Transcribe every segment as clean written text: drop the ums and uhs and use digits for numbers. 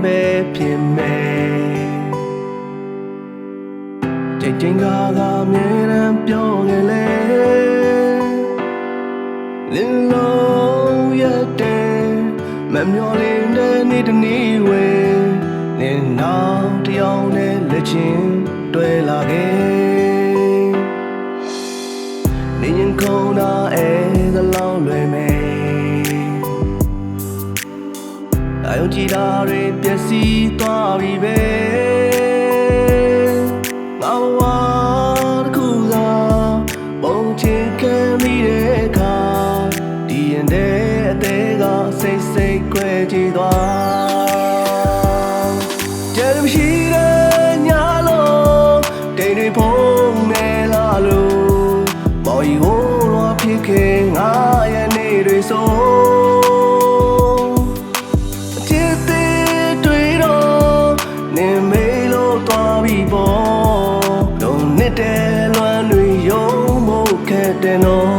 ပဲဖြစ်မယ်ချိန်ကအမြဲတမ်းပြောခဲ့လေလင်းလုံးရတဲ့မမျော်လင့်တဲ့နေ့တစ်နေ့ဝဲနေနောက်တယောက်နဲ့လက်ချင်းတွေ့လာခဲ့နေရင်ခုန်တာသလောက်လွယ်မယ်အယုံကြည်တာတွေပျက်စီးသွားပြီပဲငါဝါတခုသာပုံချင်ခံမိတဲ့အခါဒီရင်တဲ့အသေးကစိတ်စိတ်ခွဲကြည့်သွားကြံမရှိတဲ့ညလုံးတိမ်တွေဖုံးနေလာလို့မော်ရီဟိုးတော့ဖြစ်ခဲ့ငါရဲ့နေတွေဆိုတဲ့လွမ်းတွေယုံမို့ခဲ့တဲ့နော်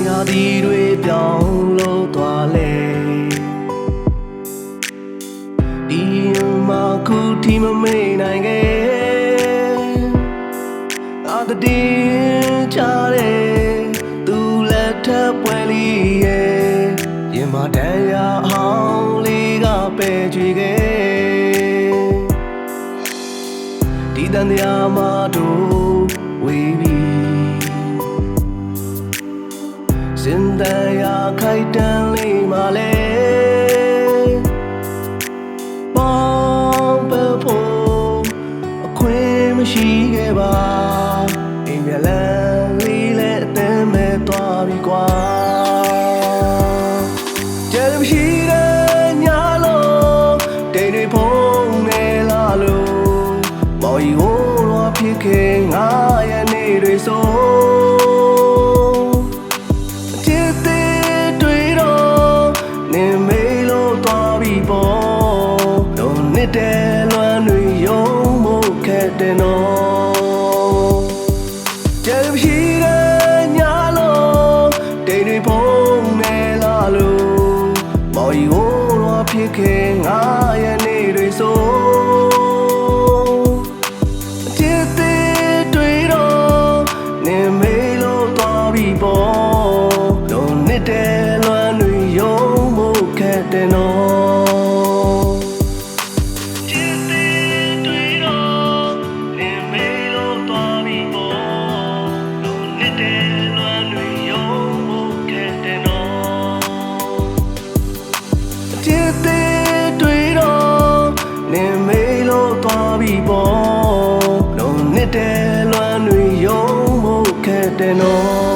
ရာသီတွေပြောင်းလို့သွားလေဒီမှာခုထိမမေ့နိုင်ခဲ့အတည်းချတဲ့သူလက်ထပ်ပွဲလေးရဲ့ရင်မတန်ရအောင်လေးကပဲကြွေခဲ့ဒီတန်တရားမှာတို့ဝေးပြီးစင်တရားခိုက်တန်လေးမလဲပေါင်းပဖို့အခွင့်မရှိခဲ့ပါအိမ်ပြန်လန်းလေးနဲ့အသက်မဲ့သွားပြီကွာကြံမရှိတဲ့ညလုံးတိမ်တွေဖုံးနေလာလို့မော်ရီဟိုးတော့ဖြစ်ခဲ့ငါရဲ့နေတွေဆိုတဲ့လွမ်းတွေယုံမို့ခဲ့တဲ့နော်ကြံမရှိတဲ့ညလုံးတိမ်တွေဖုံးနေလာလို့မော်ရီဟိုးတော့ဖြစ်ခဲ့ငါရဲ့နေတွေဆိုအချစ်သေးတွေတော့နေမေးလို့သွားပြီပေါ့လုံးတဲ့လွမ်းတွေယုံမို့ခဲ့တဲ့နော်တဲ့လွမ်းတွေယုံမို့ခဲ့တဲ့နော်